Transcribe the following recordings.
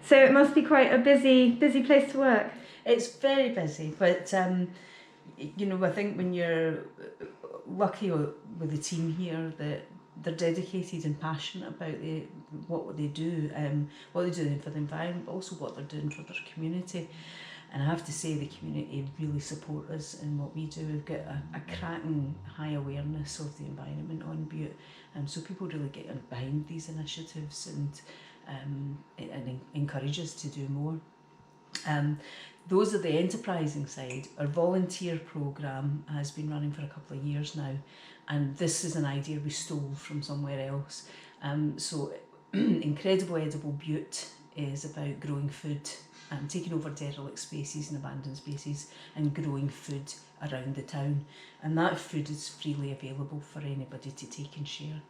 So it must be quite a busy place to work. It's very busy, but you know, I think when you're lucky with the team here that they're dedicated and passionate about what they do for the environment, but also what they're doing for their community. And I have to say the community really support us in what we do. We've got a cracking high awareness of the environment on Bute, so people really get behind these initiatives and encourage us to do more. Those are the enterprising side. Our volunteer programme has been running for a couple of years now, and this is an idea we stole from somewhere else. So Incredible Edible Bute is about growing food, taking over derelict spaces and abandoned spaces and growing food around the town, and that food is freely available for anybody to take and share.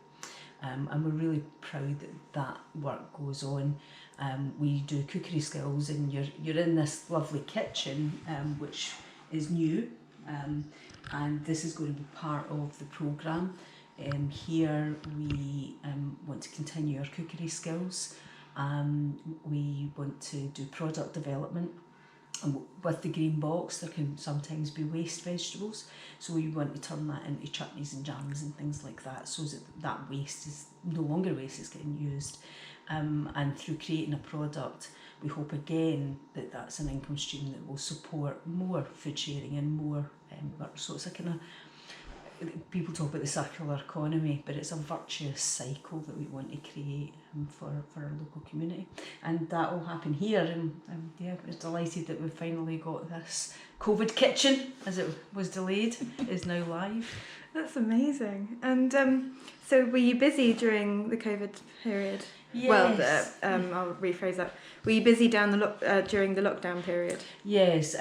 And we're really proud that work goes on. We do cookery skills, and you're in this lovely kitchen, which is new, and this is going to be part of the programme. Here we want to continue our cookery skills. We want to do product development. And with the green box, there can sometimes be waste vegetables, so we want to turn that into chutneys and jams and things like that, so that waste is no longer waste, is getting used. And through creating a product, we hope again that that's an income stream that will support more food sharing and more work. So it's a kind of, people talk about the circular economy, but it's a virtuous cycle that we want to create for our local community, and that will happen here. And yeah, we're delighted that we've finally got this COVID kitchen, as it was delayed, is now live. That's amazing. And so were you busy during the COVID period? Yes. Well, I'll rephrase that. Were you busy during the lockdown period? Yes,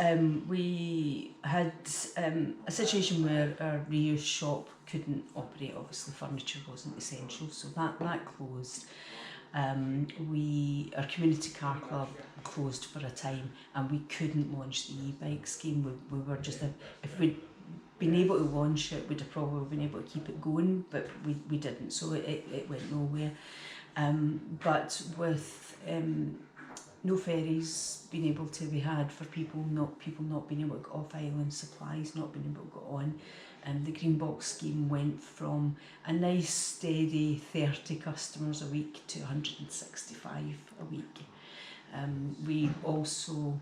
we had a situation where our reuse shop couldn't operate. Obviously, furniture wasn't essential, so that closed. Our community car club closed for a time, and we couldn't launch the e-bike scheme. We were just, if we'd been able to launch it, we'd have probably been able to keep it going, but we didn't, so it went nowhere. But with no ferries being able to be had for people not being able to get off island, supplies not being able to go on, the green box scheme went from a nice steady 30 customers a week to 165 a week. We also,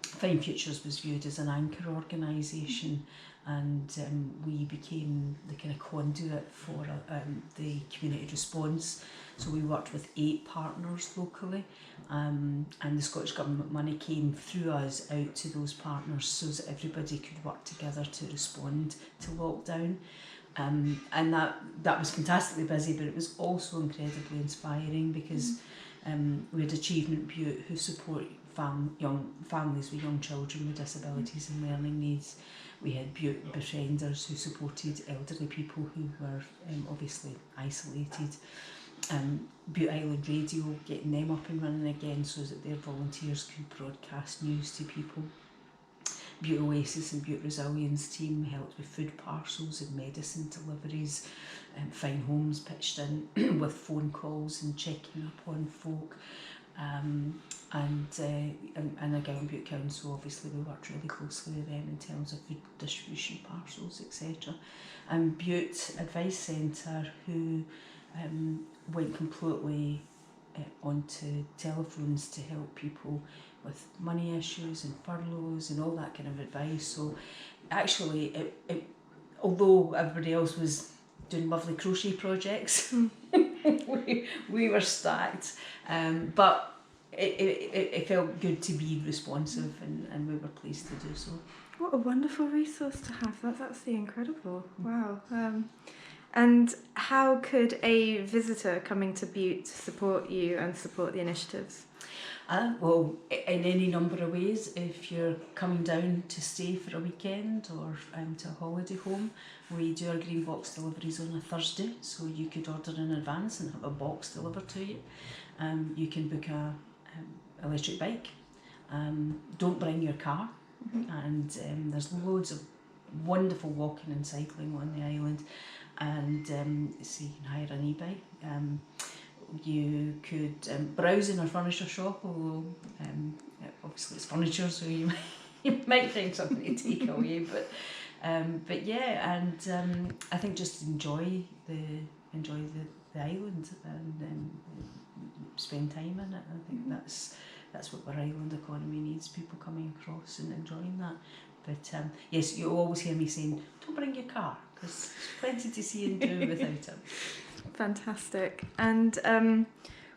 Fyne Futures was viewed as an anchor organisation, and we became the kind of conduit for the community response. So we worked with 8 partners locally, and the Scottish Government money came through us out to those partners so that everybody could work together to respond to lockdown. And that was fantastically busy, but it was also incredibly inspiring, because we had Achievement Bute, who support young families with young children with disabilities and learning needs. We had Bute Befrienders, who supported elderly people who were obviously isolated. Bute Island Radio, getting them up and running again so that their volunteers could broadcast news to people. Bute Oasis and Bute Resilience team helped with food parcels and medicine deliveries. Fyne Homes pitched in with phone calls and checking up on folk. And again, Bute Council, obviously we worked really closely with them in terms of food distribution, parcels, etc. And Bute Advice Centre, who went completely onto telephones to help people with money issues and furloughs and all that kind of advice. So actually, although everybody else was doing lovely crochet projects, we were stacked, but it felt good to be responsive, and we were pleased to do so. What a wonderful resource to have. That's absolutely incredible. Wow. And how could a visitor coming to Bute support you and support the initiatives? Well, in any number of ways. If you're coming down to stay for a weekend or to a holiday home, we do our green box deliveries on a Thursday, so you could order in advance and have a box delivered to you. You can book a electric bike. Don't bring your car, and there's loads of wonderful walking and cycling on the island, and so you can hire an e-bike. you could browse in our furniture shop, although obviously it's furniture, so you might find something to take away. But yeah, and I think just enjoy the island and spend time in it. I think that's what our island economy needs: people coming across and enjoying that. But yes, you'll always hear me saying, don't bring your car, because there's plenty to see and do without it. Fantastic. And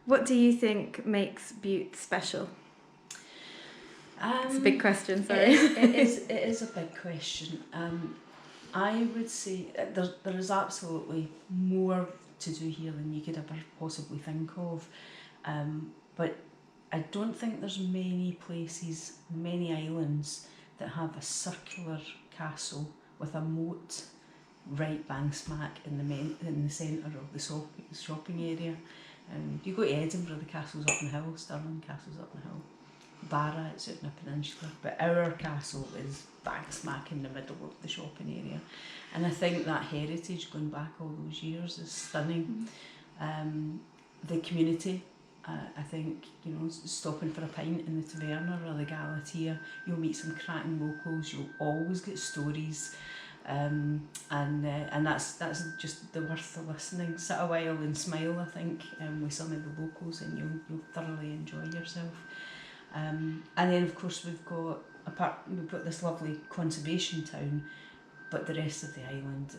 what do you think makes Bute special? It's a big question, sorry. It is a big question. I would say there is absolutely more to do here than you could ever possibly think of. But I don't think there's many places, many islands that have a circular castle with a moat right bang smack in the centre of the shopping area. You go to Edinburgh, the castle's up on the hill, Stirling Castle's up on the hill. Barra, it's out in a peninsula, but our castle is bang smack in the middle of the shopping area, and I think that heritage going back all those years is stunning. The community, I think, stopping for a pint in the Taverna or the Galatea, you'll meet some cracking locals, you'll always get stories, and that's just the worth of listening. Sit a while and smile, I think, with some of the locals, and you'll thoroughly enjoy yourself. And then of course we've got this lovely conservation town, but the rest of the island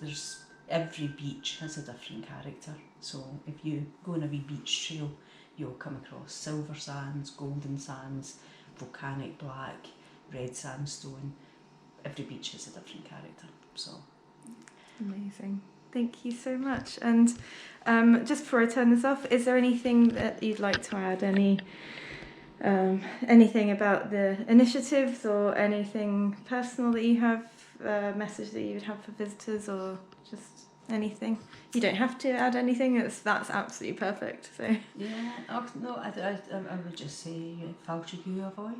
there's every beach has a different character. So if you go on a wee beach trail, you'll come across silver sands, golden sands, volcanic black, red sandstone. Every beach has a different character. So amazing. Thank you so much. And just before I turn this off, is there anything that you'd like to add? Anything about the initiatives or anything personal that you have, a message that you would have for visitors, or just anything? You don't have to add anything, that's absolutely perfect. So yeah, no, I would just say Falchigu avoid.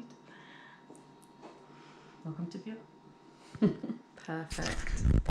Welcome to Bute. Perfect.